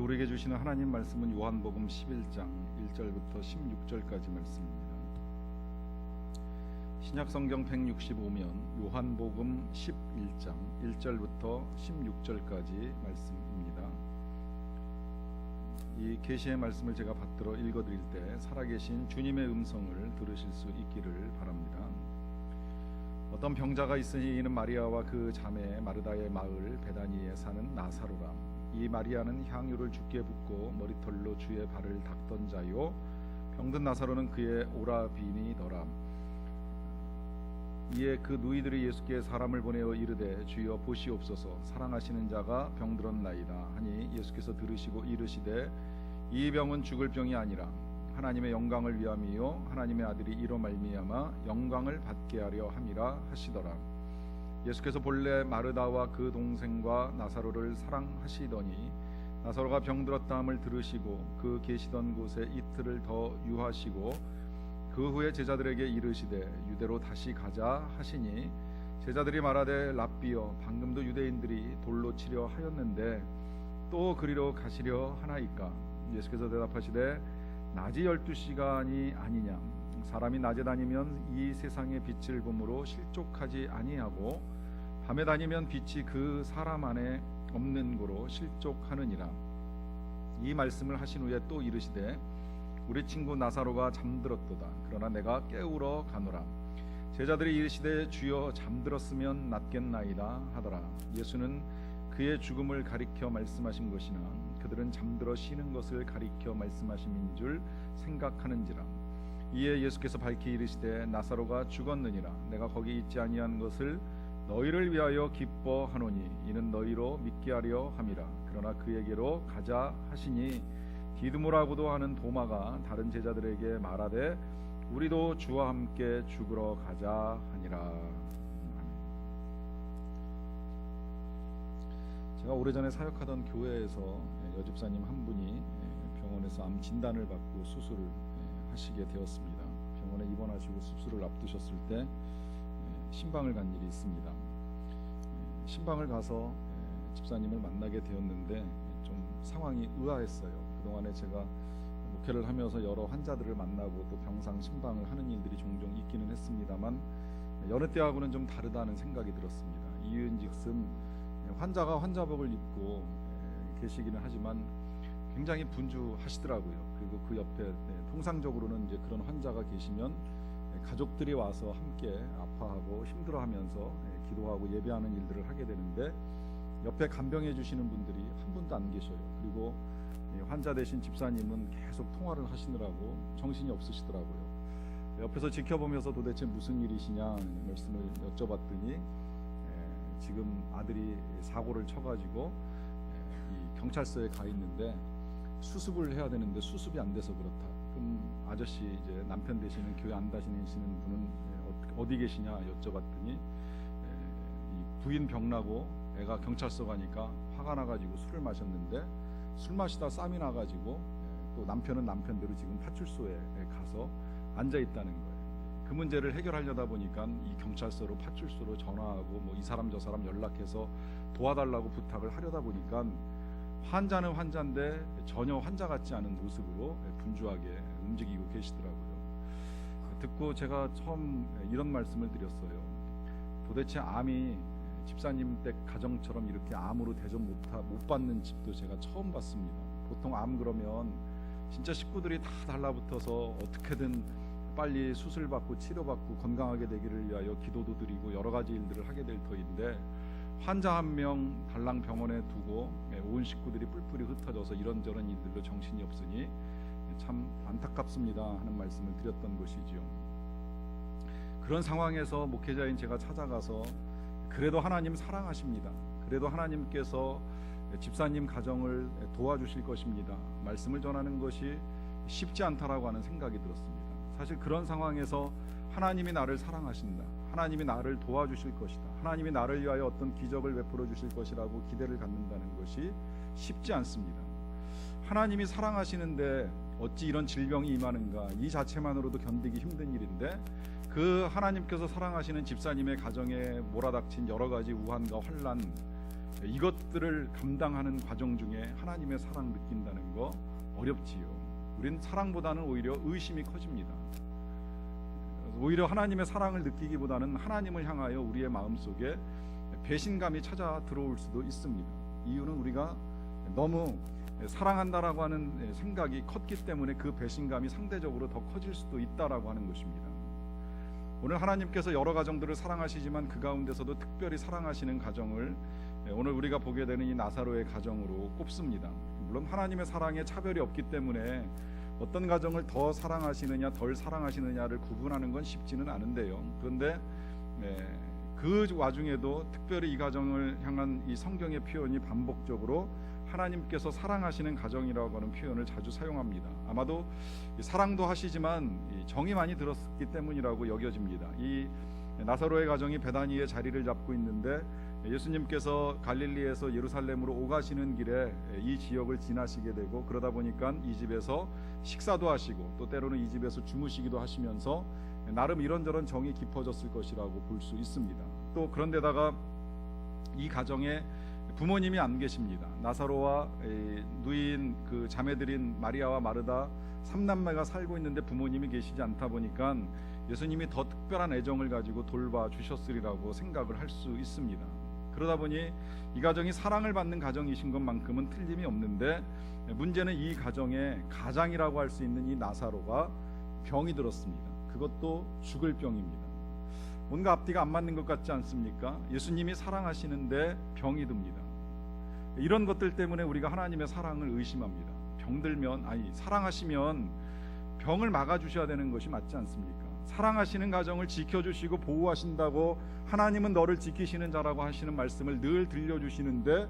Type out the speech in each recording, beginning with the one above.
우리에게 주시는 하나님 말씀은 요한복음 11장 1절부터 16절까지 말씀입니다. 신약성경 165면 요한복음 11장 1절부터 16절까지 말씀입니다. 이 계시의 말씀을 제가 받들어 읽어드릴 때 살아계신 주님의 음성을 들으실 수 있기를 바랍니다. 어떤 병자가 있으니 이는 마리아와 그 자매 마르다의 마을 베다니에 사는 나사로라. 이 마리아는 향유를 주께 붓고 머리털로 주의 발을 닦던 자요, 병든 나사로는 그의 오라비니더라. 이에 그 누이들이 예수께 사람을 보내어 이르되 주여 보시옵소서, 사랑하시는 자가 병들었나이다 하니 예수께서 들으시고 이르시되 이 병은 죽을 병이 아니라 하나님의 영광을 위함이요 하나님의 아들이 이로 말미암아 영광을 받게 하려 함이라 하시더라. 예수께서 본래 마르다와 그 동생과 나사로를 사랑하시더니 나사로가 병들었다함을 들으시고 그 계시던 곳에 이틀을 더 유하시고 그 후에 제자들에게 이르시되 유대로 다시 가자 하시니 제자들이 말하되 랍비여, 방금도 유대인들이 돌로 치려 하였는데 또 그리로 가시려 하나이까? 예수께서 대답하시되 낮이 12시간이 아니냐? 사람이 낮에 다니면 이 세상의 빛을 보므로 실족하지 아니하고 밤에 다니면 빛이 그 사람 안에 없는 고로 실족하느니라. 이 말씀을 하신 후에 또 이르시되 우리 친구 나사로가 잠들었도다. 그러나 내가 깨우러 가노라. 제자들이 이르시되 주여 잠들었으면 낫겠나이다 하더라. 예수는 그의 죽음을 가리켜 말씀하신 것이나 그들은 잠들어 쉬는 것을 가리켜 말씀하심인 줄 생각하는지라. 이에 예수께서 밝히 이르시되 나사로가 죽었느니라. 내가 거기 있지 아니한 것을 너희를 위하여 기뻐하노니 이는 너희로 믿게 하려 함이라. 그러나 그에게로 가자 하시니 디두모라고도 하는 도마가 다른 제자들에게 말하되 우리도 주와 함께 죽으러 가자 하니라. 제가 오래전에 사역하던 교회에서 여집사님 한 분이 병원에서 암 진단을 받고 수술을 하시게 되었습니다. 병원에 입원하시고 수술을 앞두셨을 때 신방을 간 일이 있습니다. 신방을 가서 집사님을 만나게 되었는데 좀 상황이 의아했어요. 그동안에 제가 목회를 하면서 여러 환자들을 만나고 또 병상 신방을 하는 일들이 종종 있기는 했습니다만 여느 때하고는 좀 다르다는 생각이 들었습니다. 이유인즉슨 환자가 환자복을 입고 계시기는 하지만 굉장히 분주하시더라고요. 그리고 그 옆에 통상적으로는 이제 그런 환자가 계시면 가족들이 와서 함께 아파하고 힘들어하면서 기도하고 예배하는 일들을 하게 되는데 옆에 간병해 주시는 분들이 한 분도 안 계셔요. 그리고 환자 대신 집사님은 계속 통화를 하시느라고 정신이 없으시더라고요. 옆에서 지켜보면서 도대체 무슨 일이시냐 말씀을 여쭤봤더니 지금 아들이 사고를 쳐가지고 이 경찰서에 가 있는데 수습을 해야 되는데 수습이 안 돼서 그렇다. 그럼 아저씨 이제 남편 되시는 교회 안 다니시는 분은 어디 계시냐 여쭤봤더니 이 부인 병나고 애가 경찰서 가니까 화가 나가지고 술을 마셨는데 술 마시다 쌈이 나가지고 또 남편은 남편대로 지금 파출소에 가서 앉아 있다는 거예요. 그 문제를 해결하려다 보니까 이 경찰서로 파출소로 전화하고 뭐 이 사람 저 사람 연락해서 도와달라고 부탁을 하려다 보니까 환자는 환자인데 전혀 환자 같지 않은 모습으로 분주하게 움직이고 계시더라고요. 듣고 제가 처음 이런 말씀을 드렸어요. 도대체 암이 집사님 댁 가정처럼 이렇게 암으로 대접 못 받는 집도 제가 처음 봤습니다. 보통 암 그러면 진짜 식구들이 다 달라붙어서 어떻게든 빨리 수술받고 치료받고 건강하게 되기를 위하여 기도도 드리고 여러 가지 일들을 하게 될 터인데 환자 한 명 달랑 병원에 두고 온 식구들이 뿔뿔이 흩어져서 이런저런 일들로 정신이 없으니 참 안타깝습니다 하는 말씀을 드렸던 것이지요. 그런 상황에서 목회자인 제가 찾아가서 그래도 하나님 사랑하십니다. 그래도 하나님께서 집사님 가정을 도와주실 것입니다. 말씀을 전하는 것이 쉽지 않다라고 하는 생각이 들었습니다. 사실 그런 상황에서 하나님이 나를 사랑하신다, 하나님이 나를 도와주실 것이다, 하나님이 나를 위하여 어떤 기적을 베풀어 주실 것이라고 기대를 갖는다는 것이 쉽지 않습니다. 하나님이 사랑하시는데 어찌 이런 질병이 임하는가, 이 자체만으로도 견디기 힘든 일인데 그 하나님께서 사랑하시는 집사님의 가정에 몰아닥친 여러 가지 우환과 환난, 이것들을 감당하는 과정 중에 하나님의 사랑 느낀다는 거 어렵지요. 우린 사랑보다는 오히려 의심이 커집니다. 오히려 하나님의 사랑을 느끼기보다는 하나님을 향하여 우리의 마음속에 배신감이 찾아 들어올 수도 있습니다. 이유는 우리가 너무 사랑한다라고 하는 생각이 컸기 때문에 그 배신감이 상대적으로 더 커질 수도 있다라고 하는 것입니다. 오늘 하나님께서 여러 가정들을 사랑하시지만 그 가운데서도 특별히 사랑하시는 가정을 오늘 우리가 보게 되는 이 나사로의 가정으로 꼽습니다. 물론 하나님의 사랑에 차별이 없기 때문에 어떤 가정을 더 사랑하시느냐 덜 사랑하시느냐를 구분하는 건 쉽지는 않은데요. 그런데 그 와중에도 특별히 이 가정을 향한 이 성경의 표현이 반복적으로 하나님께서 사랑하시는 가정이라고 하는 표현을 자주 사용합니다. 아마도 사랑도 하시지만 정이 많이 들었기 때문이라고 여겨집니다. 이 나사로의 가정이 베다니에 자리를 잡고 있는데 예수님께서 갈릴리에서 예루살렘으로 오가시는 길에 이 지역을 지나시게 되고, 그러다 보니까 이 집에서 식사도 하시고 또 때로는 이 집에서 주무시기도 하시면서 나름 이런저런 정이 깊어졌을 것이라고 볼 수 있습니다. 또 그런데다가 이 가정에 부모님이 안 계십니다. 나사로와 누이인 그 자매들인 마리아와 마르다 3남매가 살고 있는데 부모님이 계시지 않다 보니까 예수님이 더 특별한 애정을 가지고 돌봐주셨으리라고 생각을 할 수 있습니다. 그러다 보니 이 가정이 사랑을 받는 가정이신 것만큼은 틀림이 없는데, 문제는 이 가정의 가장이라고 할 수 있는 이 나사로가 병이 들었습니다. 그것도 죽을 병입니다. 뭔가 앞뒤가 안 맞는 것 같지 않습니까? 예수님이 사랑하시는데 병이 듭니다. 이런 것들 때문에 우리가 하나님의 사랑을 의심합니다. 병들면, 사랑하시면 병을 막아주셔야 되는 것이 맞지 않습니까? 사랑하시는 가정을 지켜주시고 보호하신다고 하나님은 너를 지키시는 자라고 하시는 말씀을 늘 들려주시는데,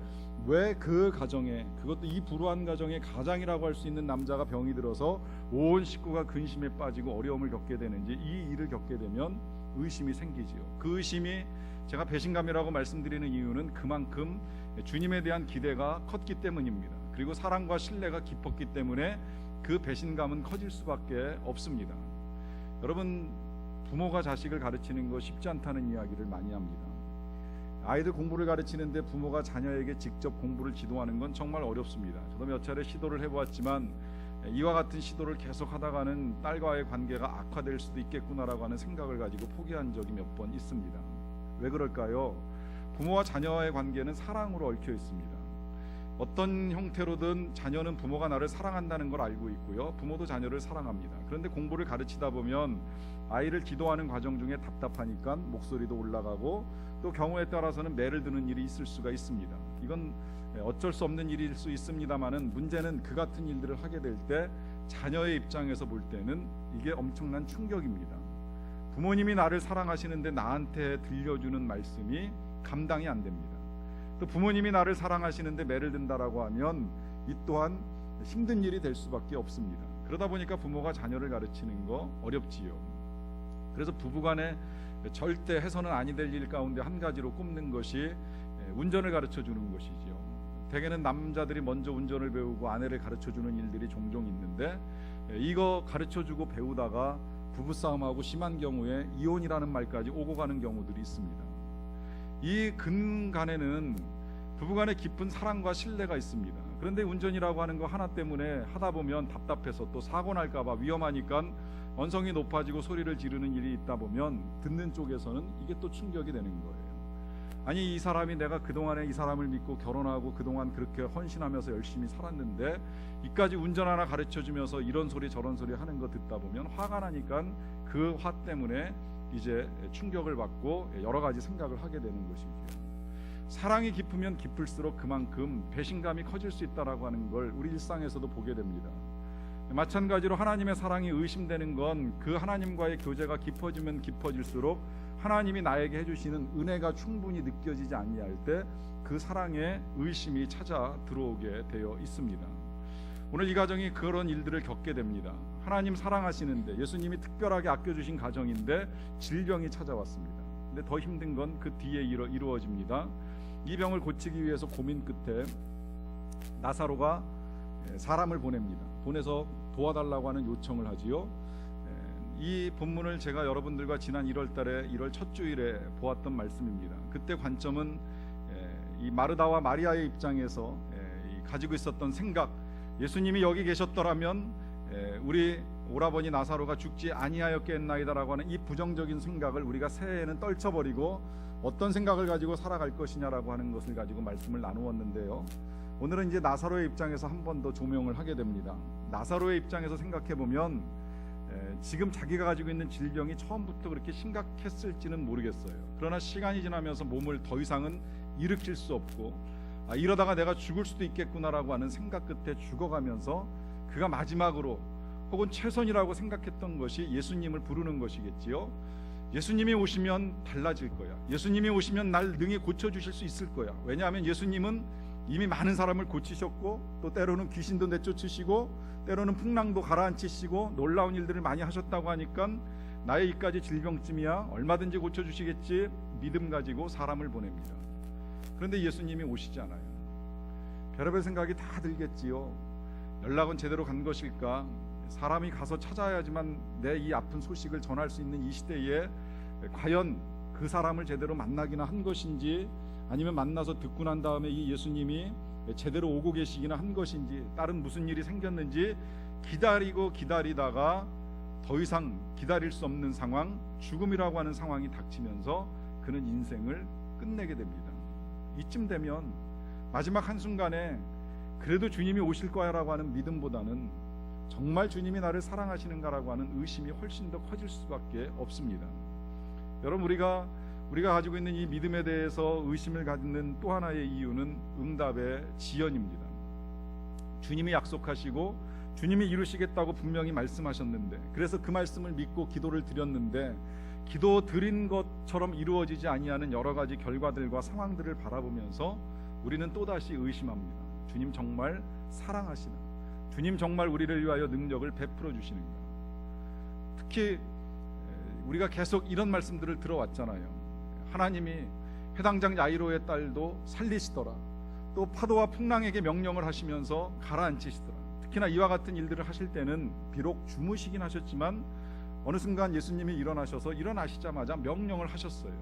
왜 그 가정에, 그것도 이 불우한 가정의 가장이라고 할 수 있는 남자가 병이 들어서 온 식구가 근심에 빠지고 어려움을 겪게 되는지, 이 일을 겪게 되면 의심이 생기지요. 그 의심이, 제가 배신감이라고 말씀드리는 이유는 그만큼 주님에 대한 기대가 컸기 때문입니다. 그리고 사랑과 신뢰가 깊었기 때문에 그 배신감은 커질 수밖에 없습니다. 여러분, 부모가 자식을 가르치는 거 쉽지 않다는 이야기를 많이 합니다. 아이들 공부를 가르치는데 부모가 자녀에게 직접 공부를 지도하는 건 정말 어렵습니다. 저도 몇 차례 시도를 해보았지만 이와 같은 시도를 계속 하다가는 딸과의 관계가 악화될 수도 있겠구나라고 하는 생각을 가지고 포기한 적이 몇 번 있습니다. 왜 그럴까요? 부모와 자녀와의 관계는 사랑으로 얽혀 있습니다. 어떤 형태로든 자녀는 부모가 나를 사랑한다는 걸 알고 있고요, 부모도 자녀를 사랑합니다. 그런데 공부를 가르치다 보면 아이를 기도하는 과정 중에 답답하니까 목소리도 올라가고, 또 경우에 따라서는 매를 드는 일이 있을 수가 있습니다. 이건 어쩔 수 없는 일일 수 있습니다만은, 문제는 그 같은 일들을 하게 될 때 자녀의 입장에서 볼 때는 이게 엄청난 충격입니다. 부모님이 나를 사랑하시는데 나한테 들려주는 말씀이 감당이 안 됩니다. 또 부모님이 나를 사랑하시는데 매를 든다라고 하면 이 또한 힘든 일이 될 수밖에 없습니다. 그러다 보니까 부모가 자녀를 가르치는 거 어렵지요. 그래서 부부간에 절대 해서는 아니 될 일 가운데 한 가지로 꼽는 것이 운전을 가르쳐 주는 것이지요. 대개는 남자들이 먼저 운전을 배우고 아내를 가르쳐 주는 일들이 종종 있는데, 이거 가르쳐 주고 배우다가 부부싸움하고 심한 경우에 이혼이라는 말까지 오고 가는 경우들이 있습니다. 이 근간에는 부부간의 깊은 사랑과 신뢰가 있습니다. 그런데 운전이라고 하는 거 하나 때문에 하다 보면 답답해서 또 사고 날까봐 위험하니까 언성이 높아지고 소리를 지르는 일이 있다 보면 듣는 쪽에서는 이게 또 충격이 되는 거예요. 아니, 이 사람이, 내가 그동안에 이 사람을 믿고 결혼하고 그동안 그렇게 헌신하면서 열심히 살았는데 이까지 운전 하나 가르쳐주면서 이런 소리 저런 소리 하는 거 듣다 보면 화가 나니까 그 화 때문에 이제 충격을 받고 여러 가지 생각을 하게 되는 것이죠. 사랑이 깊으면 깊을수록 그만큼 배신감이 커질 수 있다라고 하는 걸 우리 일상에서도 보게 됩니다. 마찬가지로 하나님의 사랑이 의심되는 건 그 하나님과의 교제가 깊어지면 깊어질수록 하나님이 나에게 해주시는 은혜가 충분히 느껴지지 아니할 때 그 사랑에 의심이 찾아 들어오게 되어 있습니다. 오늘 이 가정이 그런 일들을 겪게 됩니다. 하나님 사랑하시는데, 예수님이 특별하게 아껴주신 가정인데 질병이 찾아왔습니다. 근데 더 힘든 건 그 뒤에 이루어집니다. 이 병을 고치기 위해서 고민 끝에 나사로가 사람을 보냅니다. 보내서 도와달라고 하는 요청을 하지요. 이 본문을 제가 여러분들과 지난 1월 달에 1월 첫 주일에 보았던 말씀입니다. 그때 관점은 이 이 마르다와 마리아의 입장에서 가지고 있었던 생각, 예수님이 여기 계셨더라면 우리 오라버니 나사로가 죽지 아니하였겠나이다라고 하는 이 부정적인 생각을 우리가 새해에는 떨쳐버리고 어떤 생각을 가지고 살아갈 것이냐라고 하는 것을 가지고 말씀을 나누었는데요. 오늘은 이제 나사로의 입장에서 한 번 더 조명을 하게 됩니다. 나사로의 입장에서 생각해 보면 지금 자기가 가지고 있는 질병이 처음부터 그렇게 심각했을지는 모르겠어요. 그러나 시간이 지나면서 몸을 더 이상은 일으킬 수 없고 이러다가 내가 죽을 수도 있겠구나라고 하는 생각 끝에 죽어가면서 그가 마지막으로 혹은 최선이라고 생각했던 것이 예수님을 부르는 것이겠지요. 예수님이 오시면 달라질 거야. 예수님이 오시면 날 능히 고쳐주실 수 있을 거야. 왜냐하면 예수님은 이미 많은 사람을 고치셨고 또 때로는 귀신도 내쫓으시고 때로는 풍랑도 가라앉히시고 놀라운 일들을 많이 하셨다고 하니까 나의 이까지 질병쯤이야 얼마든지 고쳐주시겠지 믿음 가지고 사람을 보냅니다. 그런데 예수님이 오시지 않아요. 별의별 생각이 다 들겠지요. 연락은 제대로 간 것일까? 사람이 가서 찾아야지만 내 이 아픈 소식을 전할 수 있는 이 시대에 과연 그 사람을 제대로 만나기나 한 것인지, 아니면 만나서 듣고 난 다음에 이 예수님이 제대로 오고 계시기나 한 것인지, 다른 무슨 일이 생겼는지 기다리고 기다리다가 더 이상 기다릴 수 없는 상황, 죽음이라고 하는 상황이 닥치면서 그는 인생을 끝내게 됩니다. 이쯤 되면 마지막 한순간에 그래도 주님이 오실 거야라고 하는 믿음보다는 정말 주님이 나를 사랑하시는가라고 하는 의심이 훨씬 더 커질 수밖에 없습니다. 여러분, 우리가 가지고 있는 이 믿음에 대해서 의심을 갖는 또 하나의 이유는 응답의 지연입니다. 주님이 약속하시고 주님이 이루시겠다고 분명히 말씀하셨는데, 그래서 그 말씀을 믿고 기도를 드렸는데 기도 드린 것처럼 이루어지지 아니하는 여러 가지 결과들과 상황들을 바라보면서 우리는 또다시 의심합니다. 주님 정말 사랑하시나? 주님 정말 우리를 위하여 능력을 베풀어 주시는가? 특히 우리가 계속 이런 말씀들을 들어왔잖아요. 하나님이 회당장 야이로의 딸도 살리시더라. 또 파도와 풍랑에게 명령을 하시면서 가라앉히시더라. 특히나 이와 같은 일들을 하실 때는 비록 주무시긴 하셨지만 어느 순간 예수님이 일어나셔서 일어나시자마자 명령을 하셨어요.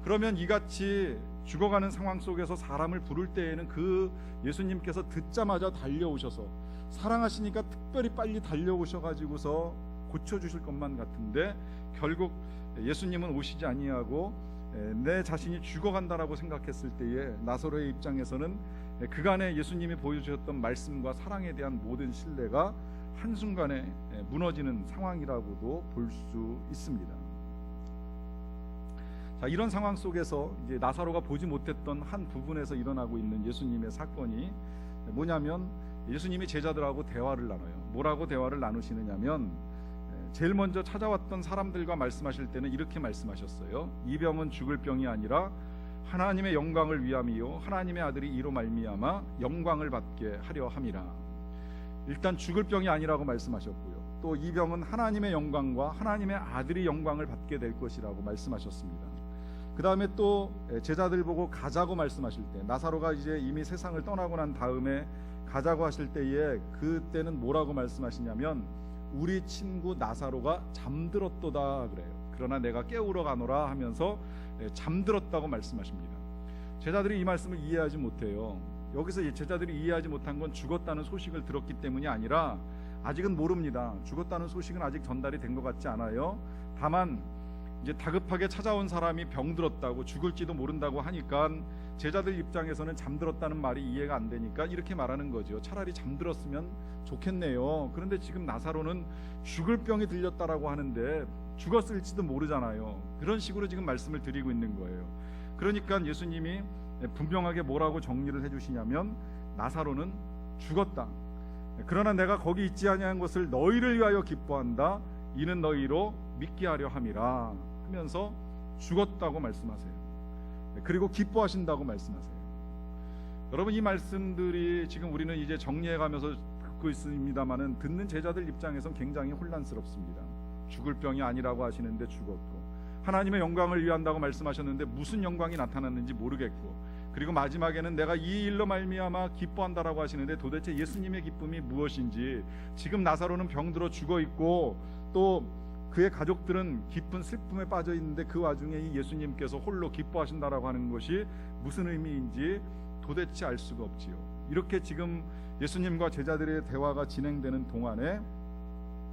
그러면 이같이 죽어가는 상황 속에서 사람을 부를 때에는 그 예수님께서 듣자마자 달려오셔서 사랑하시니까 특별히 빨리 달려오셔가지고서 고쳐주실 것만 같은데, 결국 예수님은 오시지 아니하고 내 자신이 죽어간다라고 생각했을 때에 나사로의 입장에서는 그간에 예수님이 보여주셨던 말씀과 사랑에 대한 모든 신뢰가 한순간에 무너지는 상황이라고도 볼 수 있습니다. 자, 이런 상황 속에서 이제 나사로가 보지 못했던 한 부분에서 일어나고 있는 예수님의 사건이 뭐냐면, 예수님이 제자들하고 대화를 나눠요. 뭐라고 대화를 나누시느냐면, 제일 먼저 찾아왔던 사람들과 말씀하실 때는 이렇게 말씀하셨어요. 이 병은 죽을 병이 아니라 하나님의 영광을 위함이요 하나님의 아들이 이로 말미암아 영광을 받게 하려 함이라. 일단 죽을 병이 아니라고 말씀하셨고요. 또 이 병은 하나님의 영광과 하나님의 아들이 영광을 받게 될 것이라고 말씀하셨습니다. 그 다음에 또 제자들 보고 가자고 말씀하실 때, 나사로가 이제 이미 세상을 떠나고 난 다음에 가자고 하실 때에 그때는 뭐라고 말씀하시냐면, 우리 친구 나사로가 잠들었도다 그래요. 그러나 내가 깨우러 가노라 하면서 잠들었다고 말씀하십니다. 제자들이 이 말씀을 이해하지 못해요. 여기서 제자들이 이해하지 못한 건 죽었다는 소식을 들었기 때문이 아니라 아직은 모릅니다. 죽었다는 소식은 아직 전달이 된 것 같지 않아요. 다만 이제 다급하게 찾아온 사람이 병들었다고, 죽을지도 모른다고 하니까 제자들 입장에서는 잠들었다는 말이 이해가 안 되니까 이렇게 말하는 거죠. 차라리 잠들었으면 좋겠네요. 그런데 지금 나사로는 죽을 병이 들렸다라고 하는데 죽었을지도 모르잖아요. 그런 식으로 지금 말씀을 드리고 있는 거예요. 그러니까 예수님이 분명하게 뭐라고 정리를 해주시냐면, 나사로는 죽었다. 그러나 내가 거기 있지 아니한 것을 너희를 위하여 기뻐한다. 이는 너희로 믿게 하려 함이라 하면서 죽었다고 말씀하세요. 그리고 기뻐하신다고 말씀하세요. 여러분, 이 말씀들이 지금 우리는 이제 정리해가면서 듣고 있습니다만은 듣는 제자들 입장에선 굉장히 혼란스럽습니다. 죽을 병이 아니라고 하시는데 죽었고, 하나님의 영광을 위한다고 말씀하셨는데 무슨 영광이 나타났는지 모르겠고, 그리고 마지막에는 내가 이 일로 말미암아 기뻐한다라고 하시는데 도대체 예수님의 기쁨이 무엇인지, 지금 나사로는 병들어 죽어 있고 또 그의 가족들은 깊은 슬픔에 빠져 있는데 그 와중에 이 예수님께서 홀로 기뻐하신다라고 하는 것이 무슨 의미인지 도대체 알 수가 없지요. 이렇게 지금 예수님과 제자들의 대화가 진행되는 동안에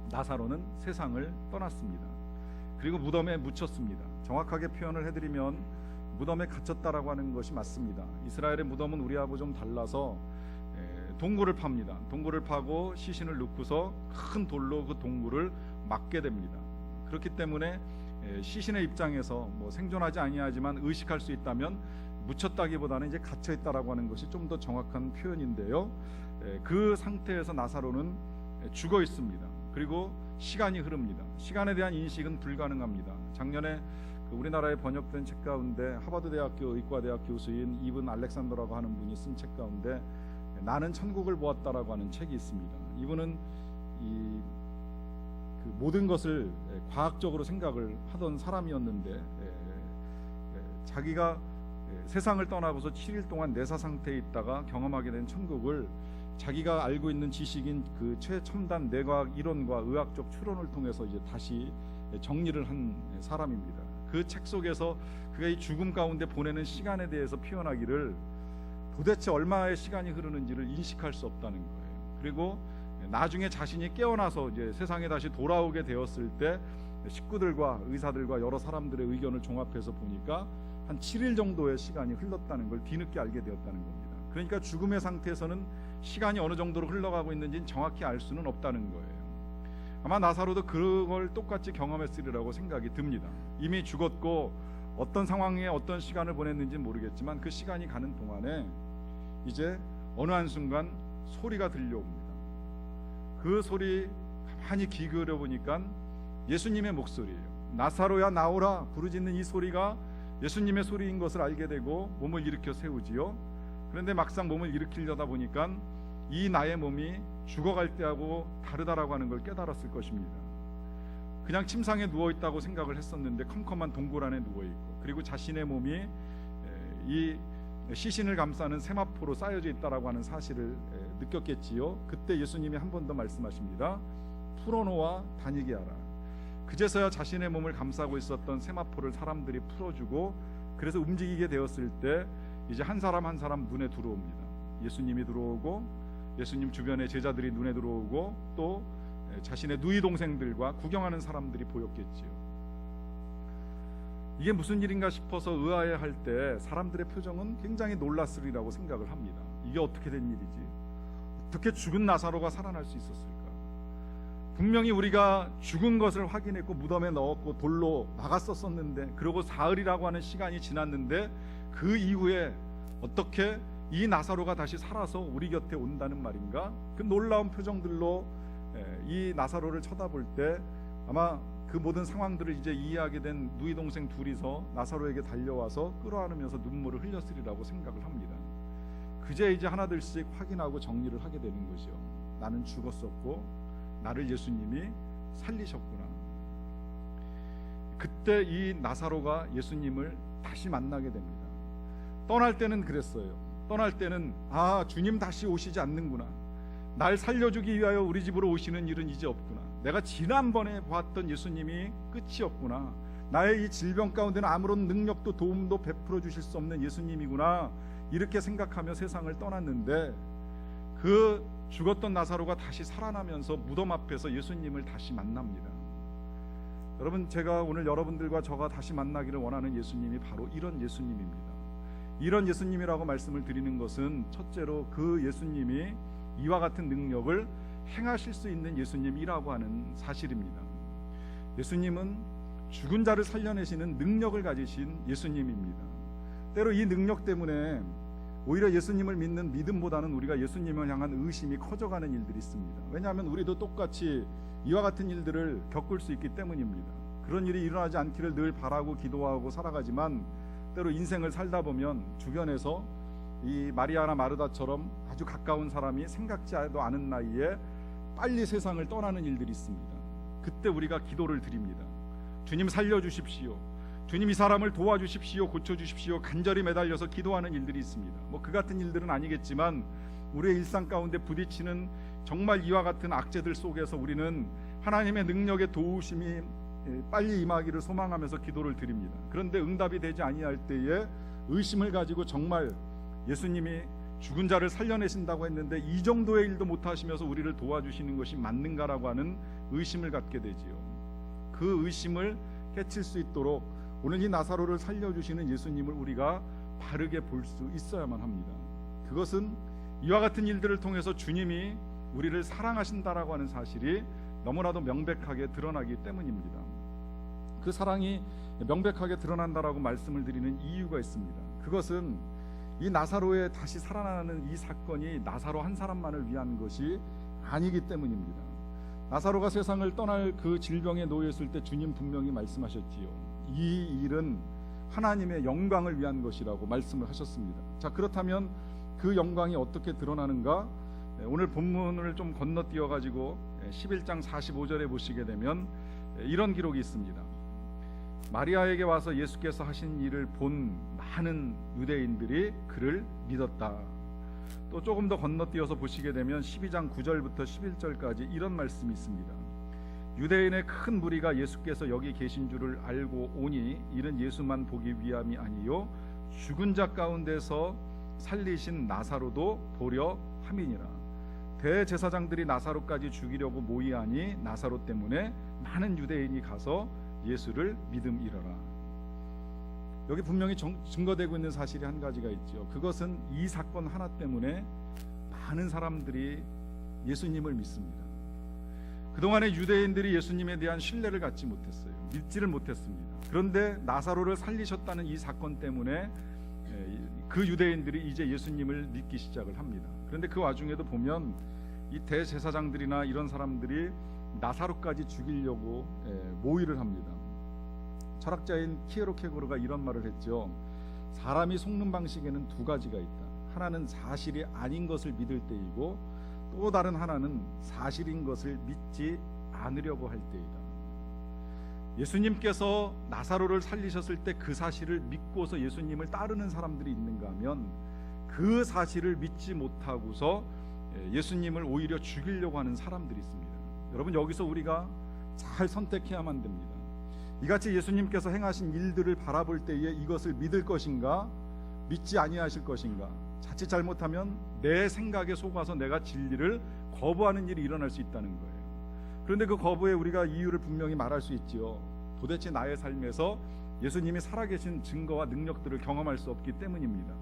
나사로는 세상을 떠났습니다. 그리고 무덤에 묻혔습니다. 정확하게 표현을 해드리면 무덤에 갇혔다라고 하는 것이 맞습니다. 이스라엘의 무덤은 우리하고 좀 달라서 동굴을 팝니다. 동굴을 파고 시신을 넣고서 큰 돌로 그 동굴을 막게 됩니다. 그렇기 때문에 시신의 입장에서 뭐 생존하지 아니하지만 의식할 수 있다면 묻혔다기보다는 이제 갇혀 있다라고 하는 것이 좀 더 정확한 표현인데요. 그 상태에서 나사로는 죽어 있습니다. 그리고 시간이 흐릅니다. 시간에 대한 인식은 불가능합니다. 작년에 우리나라에 번역된 책 가운데 하버드 대학교 의과대학 교수인 이븐 알렉산더라고 하는 분이 쓴 책 가운데 나는 천국을 보았다라고 하는 책이 있습니다. 이분은 그 모든 것을 과학적으로 생각을 하던 사람이었는데 자기가 세상을 떠나고서 7일 동안 내사 상태에 있다가 경험하게 된 천국을 자기가 알고 있는 지식인 그 최첨단 내과학 이론과 의학적 추론을 통해서 이제 다시 정리를 한 사람입니다. 그 책 속에서 그가 이 죽음 가운데 보내는 시간에 대해서 표현하기를 도대체 얼마의 시간이 흐르는지를 인식할 수 없다는 거예요. 그리고 나중에 자신이 깨어나서 이제 세상에 다시 돌아오게 되었을 때 식구들과 의사들과 여러 사람들의 의견을 종합해서 보니까 한 7일 정도의 시간이 흘렀다는 걸 뒤늦게 알게 되었다는 겁니다. 그러니까 죽음의 상태에서는 시간이 어느 정도로 흘러가고 있는지는 정확히 알 수는 없다는 거예요. 아마 나사로도 그걸 똑같이 경험했으리라고 생각이 듭니다. 이미 죽었고 어떤 상황에 어떤 시간을 보냈는지는 모르겠지만 그 시간이 가는 동안에 이제 어느 한순간 소리가 들려옵니다. 그 소리 가만히 귀 기울여 보니까 예수님의 목소리예요. 나사로야 나오라 부르짖는 이 소리가 예수님의 소리인 것을 알게 되고 몸을 일으켜 세우지요. 그런데 막상 몸을 일으키려다 보니까 이 나의 몸이 죽어갈 때하고 다르다라고 하는 걸 깨달았을 것입니다. 그냥 침상에 누워있다고 생각을 했었는데 컴컴한 동굴 안에 누워있고 그리고 자신의 몸이 이 시신을 감싸는 세마포로 쌓여져 있다라고 하는 사실을 느꼈겠지요. 그때 예수님이 한 번 더 말씀하십니다. 풀어놓아 다니게 하라. 그제서야 자신의 몸을 감싸고 있었던 세마포를 사람들이 풀어주고 그래서 움직이게 되었을 때 이제 한 사람 한 사람 눈에 들어옵니다. 예수님이 들어오고 예수님 주변의 제자들이 눈에 들어오고 또 자신의 누이 동생들과 구경하는 사람들이 보였겠지요. 이게 무슨 일인가 싶어서 의아해할 때 사람들의 표정은 굉장히 놀랐으리라고 생각을 합니다. 이게 어떻게 된 일이지? 어떻게 죽은 나사로가 살아날 수 있었을까? 분명히 우리가 죽은 것을 확인했고 무덤에 넣었고 돌로 막았었는데 그리고 사흘이라고 하는 시간이 지났는데 그 이후에 어떻게 이 나사로가 다시 살아서 우리 곁에 온다는 말인가? 그 놀라운 표정들로 이 나사로를 쳐다볼 때 아마 그 모든 상황들을 이제 이해하게 된 누이 동생 둘이서 나사로에게 달려와서 끌어안으면서 눈물을 흘렸으리라고 생각을 합니다. 그제 이제 하나둘씩 확인하고 정리를 하게 되는 거죠. 나는 죽었었고 나를 예수님이 살리셨구나. 그때 이 나사로가 예수님을 다시 만나게 됩니다. 떠날 때는 그랬어요. 떠날 때는 주님 다시 오시지 않는구나. 날 살려주기 위하여 우리 집으로 오시는 일은 이제 없구나. 내가 지난번에 보았던 예수님이 끝이 없구나. 나의 이 질병 가운데는 아무런 능력도 도움도 베풀어 주실 수 없는 예수님이구나. 이렇게 생각하며 세상을 떠났는데 그 죽었던 나사로가 다시 살아나면서 무덤 앞에서 예수님을 다시 만납니다. 여러분, 제가 오늘 여러분들과 저가 다시 만나기를 원하는 예수님이 바로 이런 예수님입니다. 이런 예수님이라고 말씀을 드리는 것은 첫째로 그 예수님이 이와 같은 능력을 행하실 수 있는 예수님이라고 하는 사실입니다. 예수님은 죽은 자를 살려내시는 능력을 가지신 예수님입니다. 때로 이 능력 때문에 오히려 예수님을 믿는 믿음보다는 우리가 예수님을 향한 의심이 커져가는 일들이 있습니다. 왜냐하면 우리도 똑같이 이와 같은 일들을 겪을 수 있기 때문입니다. 그런 일이 일어나지 않기를 늘 바라고 기도하고 살아가지만 때로 인생을 살다 보면 주변에서 이 마리아나 마르다처럼 아주 가까운 사람이 생각지도 않은 나이에 빨리 세상을 떠나는 일들이 있습니다. 그때 우리가 기도를 드립니다. 주님 살려주십시오. 주님 이 사람을 도와주십시오. 고쳐주십시오. 간절히 매달려서 기도하는 일들이 있습니다. 그 같은 일들은 아니겠지만 우리의 일상 가운데 부딪히는 정말 이와 같은 악재들 속에서 우리는 하나님의 능력의 도우심이 빨리 임하기를 소망하면서 기도를 드립니다. 그런데 응답이 되지 아니할 때에 의심을 가지고 정말 예수님이 죽은 자를 살려내신다고 했는데 이 정도의 일도 못하시면서 우리를 도와주시는 것이 맞는가라고 하는 의심을 갖게 되지요. 그 의심을 깨칠 수 있도록 오늘 이 나사로를 살려주시는 예수님을 우리가 바르게 볼 수 있어야만 합니다. 그것은 이와 같은 일들을 통해서 주님이 우리를 사랑하신다라고 하는 사실이 너무나도 명백하게 드러나기 때문입니다. 그 사랑이 명백하게 드러난다라고 말씀을 드리는 이유가 있습니다. 그것은 이 나사로의 다시 살아나는 이 사건이 나사로 한 사람만을 위한 것이 아니기 때문입니다. 나사로가 세상을 떠날 그 질병에 놓여 있을 때 주님 분명히 말씀하셨지요. 이 일은 하나님의 영광을 위한 것이라고 말씀을 하셨습니다. 자, 그렇다면 그 영광이 어떻게 드러나는가? 오늘 본문을 좀 건너뛰어 가지고 11장 45절에 보시게 되면 이런 기록이 있습니다. 마리아에게 와서 예수께서 하신 일을 본 많은 유대인들이 그를 믿었다. 또 조금 더 건너뛰어서 보시게 되면 12장 9절부터 11절까지 이런 말씀이 있습니다. 유대인의 큰 무리가 예수께서 여기 계신 줄을 알고 오니 이는 예수만 보기 위함이 아니요 죽은 자 가운데서 살리신 나사로도 보려 함이니라. 대제사장들이 나사로까지 죽이려고 모이하니 나사로 때문에 많은 유대인이 가서 예수를 믿음이러라. 여기 분명히 증거되고 있는 사실이 한 가지가 있죠. 그것은 이 사건 하나 때문에 많은 사람들이 예수님을 믿습니다. 그동안에 유대인들이 예수님에 대한 신뢰를 갖지 못했어요. 믿지를 못했습니다. 그런데 나사로를 살리셨다는 이 사건 때문에 그 유대인들이 이제 예수님을 믿기 시작을 합니다. 그런데 그 와중에도 보면 이 대제사장들이나 이런 사람들이 나사로까지 죽이려고 모의를 합니다. 철학자인 키에로케고르가 이런 말을 했죠. 사람이 속는 방식에는 두 가지가 있다. 하나는 사실이 아닌 것을 믿을 때이고 또 다른 하나는 사실인 것을 믿지 않으려고 할 때이다. 예수님께서 나사로를 살리셨을 때 그 사실을 믿고서 예수님을 따르는 사람들이 있는가 하면 그 사실을 믿지 못하고서 예수님을 오히려 죽이려고 하는 사람들이 있습니다. 여러분, 여기서 우리가 잘 선택해야만 됩니다. 이같이 예수님께서 행하신 일들을 바라볼 때에 이것을 믿을 것인가 믿지 아니하실 것인가, 자칫 잘못하면 내 생각에 속아서 내가 진리를 거부하는 일이 일어날 수 있다는 거예요. 그런데 그 거부에 우리가 이유를 분명히 말할 수 있지요. 도대체 나의 삶에서 예수님이 살아계신 증거와 능력들을 경험할 수 없기 때문입니다.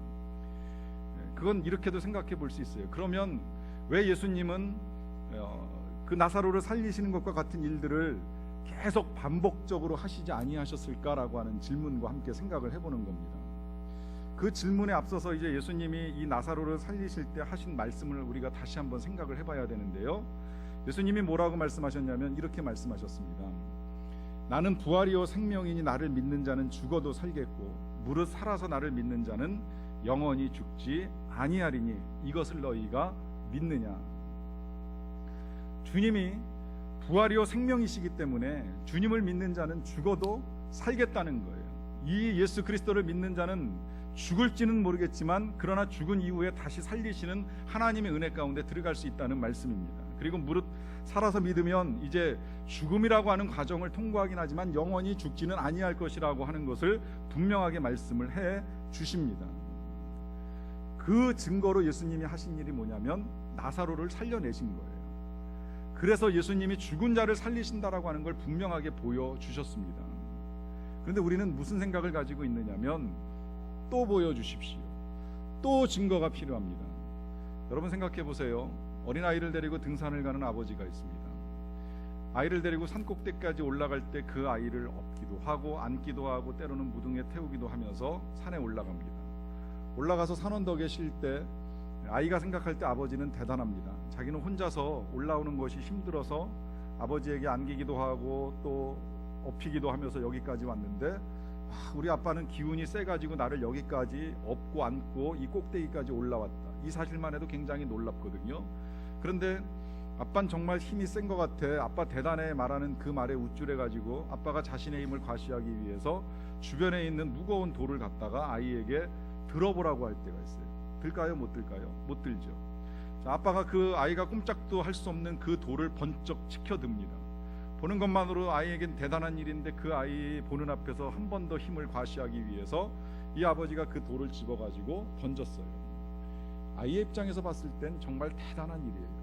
그건 이렇게도 생각해 볼 수 있어요. 그러면 왜 예수님은 그 나사로를 살리시는 것과 같은 일들을 계속 반복적으로 하시지 아니하셨을까라고 하는 질문과 함께 생각을 해보는 겁니다. 그 질문에 앞서서 이제 예수님이 이 나사로를 살리실 때 하신 말씀을 우리가 다시 한번 생각을 해봐야 되는데요. 예수님이 뭐라고 말씀하셨냐면 이렇게 말씀하셨습니다. 나는 부활이요 생명이니 나를 믿는 자는 죽어도 살겠고 무릇 살아서 나를 믿는 자는 영원히 죽지 아니하리니 이것을 너희가 믿느냐. 주님이 부활이요 생명이시기 때문에 주님을 믿는 자는 죽어도 살겠다는 거예요. 이 예수 그리스도를 믿는 자는 죽을지는 모르겠지만 그러나 죽은 이후에 다시 살리시는 하나님의 은혜 가운데 들어갈 수 있다는 말씀입니다. 그리고 무릇 살아서 믿으면 이제 죽음이라고 하는 과정을 통과하긴 하지만 영원히 죽지는 아니할 것이라고 하는 것을 분명하게 말씀을 해 주십니다. 그 증거로 예수님이 하신 일이 뭐냐면 나사로를 살려내신 거예요. 그래서 예수님이 죽은 자를 살리신다라고 하는 걸 분명하게 보여주셨습니다. 그런데 우리는 무슨 생각을 가지고 있느냐면 또 보여주십시오. 또 증거가 필요합니다. 여러분 생각해 보세요. 어린아이를 데리고 등산을 가는 아버지가 있습니다. 아이를 데리고 산 꼭대기까지 올라갈 때 그 아이를 업기도 하고 안기도 하고 때로는 무등에 태우기도 하면서 산에 올라갑니다. 올라가서 산 언덕에 쉴 때 아이가 생각할 때 아버지는 대단합니다. 자기는 혼자서 올라오는 것이 힘들어서 아버지에게 안기기도 하고 또 업히기도 하면서 여기까지 왔는데 우리 아빠는 기운이 세가지고 나를 여기까지 업고 안고 이 꼭대기까지 올라왔다. 이 사실만 해도 굉장히 놀랍거든요. 그런데 아빠는 정말 힘이 센 것 같아, 아빠 대단해 말하는 그 말에 우쭐해가지고 아빠가 자신의 힘을 과시하기 위해서 주변에 있는 무거운 돌을 갖다가 아이에게 들어보라고 할 때가 있어요. 들까요? 못 들까요? 못 들죠. 자, 아빠가 그 아이가 꼼짝도 할 수 없는 그 돌을 번쩍 치켜듭니다. 보는 것만으로 아이에겐 대단한 일인데 그 아이 보는 앞에서 한 번 더 힘을 과시하기 위해서 이 아버지가 그 돌을 집어가지고 던졌어요. 아이의 입장에서 봤을 땐 정말 대단한 일이에요.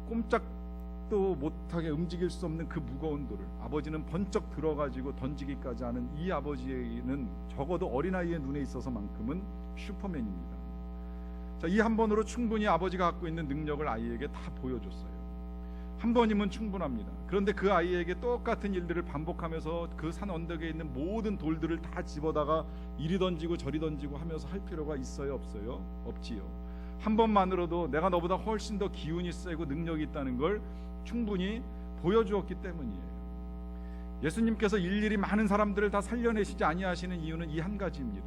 꼼짝도 못하게 움직일 수 없는 그 무거운 돌을 아버지는 번쩍 들어가지고 던지기까지 하는 이 아버지는 적어도 어린아이의 눈에 있어서만큼은 슈퍼맨입니다. 자, 이 한 번으로 충분히 아버지가 갖고 있는 능력을 아이에게 다 보여줬어요. 한 번이면 충분합니다. 그런데 그 아이에게 똑같은 일들을 반복하면서 그 산 언덕에 있는 모든 돌들을 다 집어다가 이리 던지고 저리 던지고 하면서 할 필요가 있어요, 없어요? 없지요. 한 번만으로도 내가 너보다 훨씬 더 기운이 세고 능력이 있다는 걸 충분히 보여주었기 때문이에요. 예수님께서 일일이 많은 사람들을 다 살려내시지 아니하시는 이유는 이 한 가지입니다.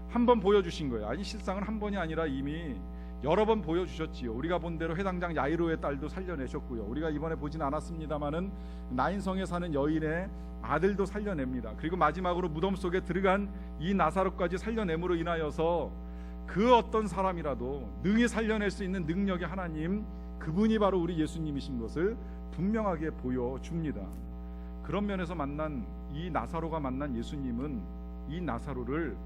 한 번 보여주신 거예요. 아니, 실상은 한 번이 아니라 이미 여러 번 보여주셨지요. 우리가 본 대로 회당장 야이로의 딸도 살려내셨고요. 우리가 이번에 보진 않았습니다마는 나인성에 사는 여인의 아들도 살려냅니다. 그리고 마지막으로 무덤 속에 들어간 이 나사로까지 살려냄으로 인하여서 그 어떤 사람이라도 능히 살려낼 수 있는 능력의 하나님, 그분이 바로 우리 예수님이신 것을 분명하게 보여줍니다. 그런 면에서 만난 이 나사로가 만난 예수님은 이 나사로를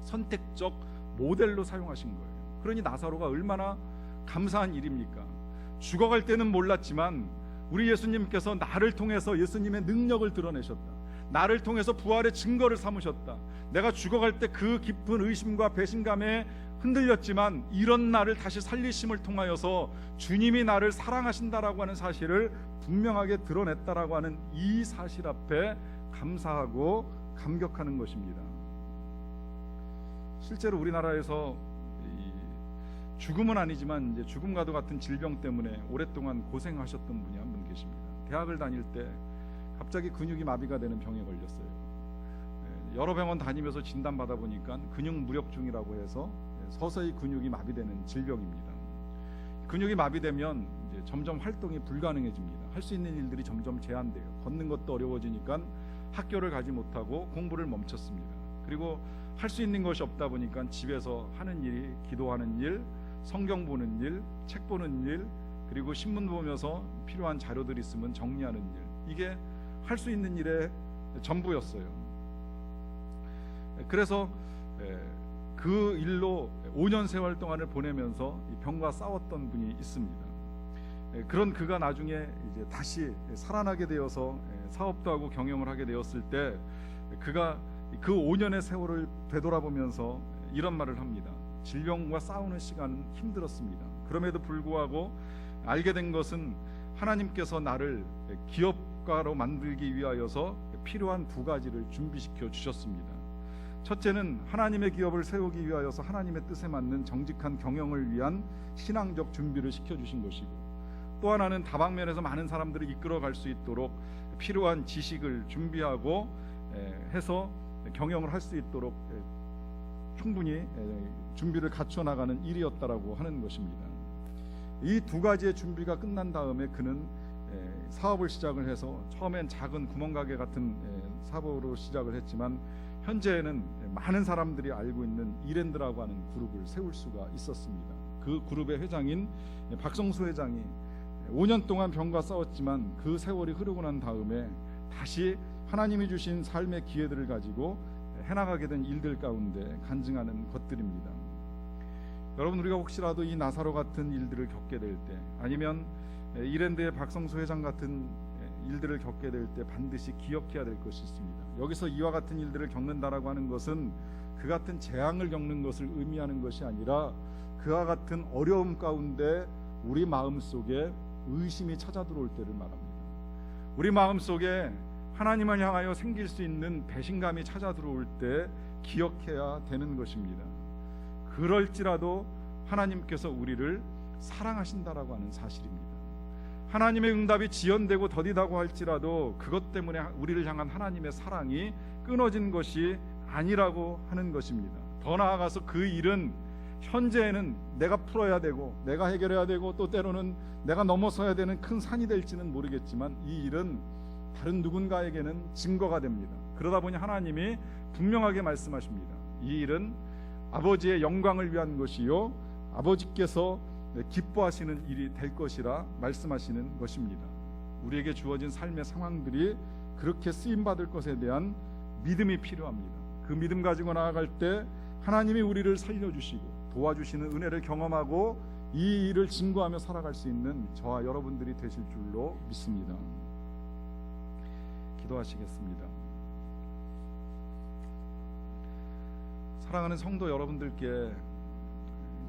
선택적 모델로 사용하신 거예요. 그러니 나사로가 얼마나 감사한 일입니까? 죽어갈 때는 몰랐지만 우리 예수님께서 나를 통해서 예수님의 능력을 드러내셨다. 나를 통해서 부활의 증거를 삼으셨다. 내가 죽어갈 때 그 깊은 의심과 배신감에 흔들렸지만 이런 나를 다시 살리심을 통하여서 주님이 나를 사랑하신다라고 하는 사실을 분명하게 드러냈다라고 하는 이 사실 앞에 감사하고 감격하는 것입니다. 실제로 우리나라에서 죽음은 아니지만 이제 죽음과도 같은 질병 때문에 오랫동안 고생하셨던 분이 한 분 계십니다. 대학을 다닐 때 갑자기 근육이 마비가 되는 병에 걸렸어요. 여러 병원 다니면서 진단받아 보니까 근육 무력증이라고 해서 서서히 근육이 마비되는 질병입니다. 근육이 마비되면 이제 점점 활동이 불가능해집니다. 할 수 있는 일들이 점점 제한돼요. 걷는 것도 어려워지니까 학교를 가지 못하고 공부를 멈췄습니다. 그리고 할 수 있는 것이 없다 보니까 집에서 하는 일이 기도하는 일, 성경 보는 일, 책 보는 일, 그리고 신문 보면서 필요한 자료들 있으면 정리하는 일, 이게 할 수 있는 일의 전부였어요. 그래서 그 일로 5년 세월 동안을 보내면서 이 병과 싸웠던 분이 있습니다. 그런 그가 나중에 이제 다시 살아나게 되어서 사업도 하고 경영을 하게 되었을 때 그가 그 5년의 세월을 되돌아보면서 이런 말을 합니다. 질병과 싸우는 시간은 힘들었습니다. 그럼에도 불구하고 알게 된 것은 하나님께서 나를 기업가로 만들기 위하여서 필요한 두 가지를 준비시켜 주셨습니다. 첫째는 하나님의 기업을 세우기 위하여서 하나님의 뜻에 맞는 정직한 경영을 위한 신앙적 준비를 시켜주신 것이고, 또 하나는 다방면에서 많은 사람들을 이끌어갈 수 있도록 필요한 지식을 준비하고 해서 경영을 할 수 있도록 충분히 준비를 갖춰 나가는 일이었다라고 하는 것입니다. 이 두 가지의 준비가 끝난 다음에 그는 사업을 시작을 해서 처음엔 작은 구멍가게 같은 사업으로 시작을 했지만 현재는 많은 사람들이 알고 있는 이랜드라고 하는 그룹을 세울 수가 있었습니다. 그 그룹의 회장인 박성수 회장이 5년 동안 병과 싸웠지만 그 세월이 흐르고 난 다음에 다시 하나님이 주신 삶의 기회들을 가지고 해나가게 된 일들 가운데 간증하는 것들입니다. 여러분, 우리가 혹시라도 이 나사로 같은 일들을 겪게 될 때, 아니면 이랜드의 박성수 회장 같은 일들을 겪게 될 때 반드시 기억해야 될 것이 있습니다. 여기서 이와 같은 일들을 겪는다라고 하는 것은 그 같은 재앙을 겪는 것을 의미하는 것이 아니라 그와 같은 어려움 가운데 우리 마음속에 의심이 찾아들어올 때를 말합니다. 우리 마음속에 하나님을 향하여 생길 수 있는 배신감이 찾아들어올 때 기억해야 되는 것입니다. 그럴지라도 하나님께서 우리를 사랑하신다라고 하는 사실입니다. 하나님의 응답이 지연되고 더디다고 할지라도 그것 때문에 우리를 향한 하나님의 사랑이 끊어진 것이 아니라고 하는 것입니다. 더 나아가서 그 일은 현재에는 내가 풀어야 되고 내가 해결해야 되고 또 때로는 내가 넘어서야 되는 큰 산이 될지는 모르겠지만 이 일은 다른 누군가에게는 증거가 됩니다. 그러다 보니 하나님이 분명하게 말씀하십니다. 이 일은 아버지의 영광을 위한 것이요 아버지께서 기뻐하시는 일이 될 것이라 말씀하시는 것입니다. 우리에게 주어진 삶의 상황들이 그렇게 쓰임받을 것에 대한 믿음이 필요합니다. 그 믿음 가지고 나아갈 때 하나님이 우리를 살려주시고 도와주시는 은혜를 경험하고 이 일을 증거하며 살아갈 수 있는 저와 여러분들이 되실 줄로 믿습니다. 기도하시겠습니다. 사랑하는 성도 여러분들께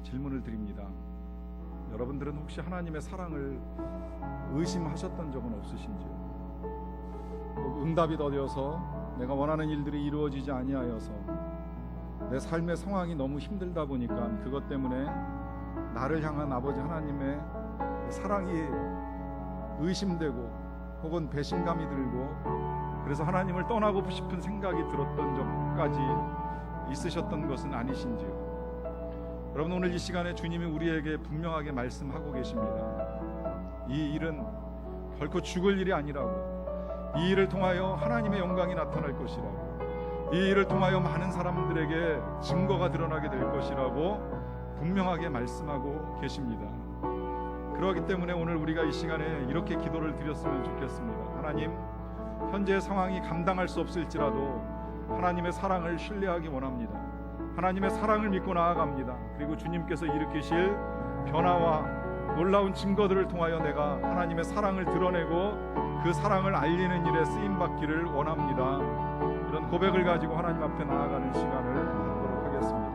질문을 드립니다. 여러분들은 혹시 하나님의 사랑을 의심하셨던 적은 없으신지요? 응답이 더뎌서 내가 원하는 일들이 이루어지지 아니하여서 내 삶의 상황이 너무 힘들다 보니까 그것 때문에 나를 향한 아버지 하나님의 사랑이 의심되고 혹은 배신감이 들고 그래서 하나님을 떠나고 싶은 생각이 들었던 적까지 있으셨던 것은 아니신지요? 여러분, 오늘 이 시간에 주님이 우리에게 분명하게 말씀하고 계십니다. 이 일은 결코 죽을 일이 아니라고, 이 일을 통하여 하나님의 영광이 나타날 것이라고, 이 일을 통하여 많은 사람들에게 증거가 드러나게 될 것이라고 분명하게 말씀하고 계십니다. 그렇기 때문에 오늘 우리가 이 시간에 이렇게 기도를 드렸으면 좋겠습니다. 하나님, 현재의 상황이 감당할 수 없을지라도 하나님의 사랑을 신뢰하기 원합니다. 하나님의 사랑을 믿고 나아갑니다. 그리고 주님께서 일으키실 변화와 놀라운 증거들을 통하여 내가 하나님의 사랑을 드러내고 그 사랑을 알리는 일에 쓰임받기를 원합니다. 이런 고백을 가지고 하나님 앞에 나아가는 시간을 갖도록 하겠습니다.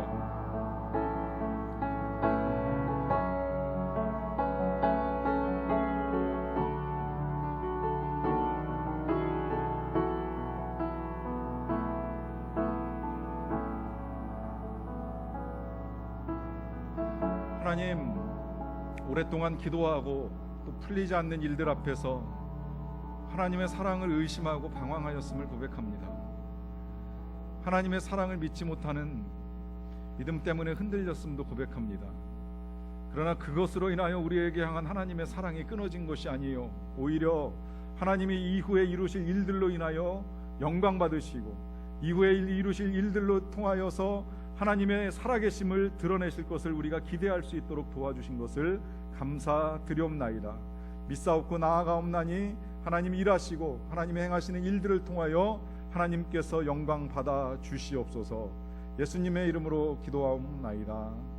하나님, 오랫동안 기도하고 또 풀리지 않는 일들 앞에서 하나님의 사랑을 의심하고 방황하였음을 고백합니다. 하나님의 사랑을 믿지 못하는 믿음 때문에 흔들렸음도 고백합니다. 그러나 그것으로 인하여 우리에게 향한 하나님의 사랑이 끊어진 것이 아니에요. 오히려 하나님이 이후에 이루실 일들로 인하여 영광 받으시고 이후에 이루실 일들로 통하여서 하나님의 살아계심을 드러내실 것을 우리가 기대할 수 있도록 도와주신 것을 감사드리옵나이다. 믿사옵고 나아가옵나니 하나님 일하시고 하나님 행하시는 일들을 통하여 하나님께서 영광 받아 주시옵소서. 예수님의 이름으로 기도하옵나이다.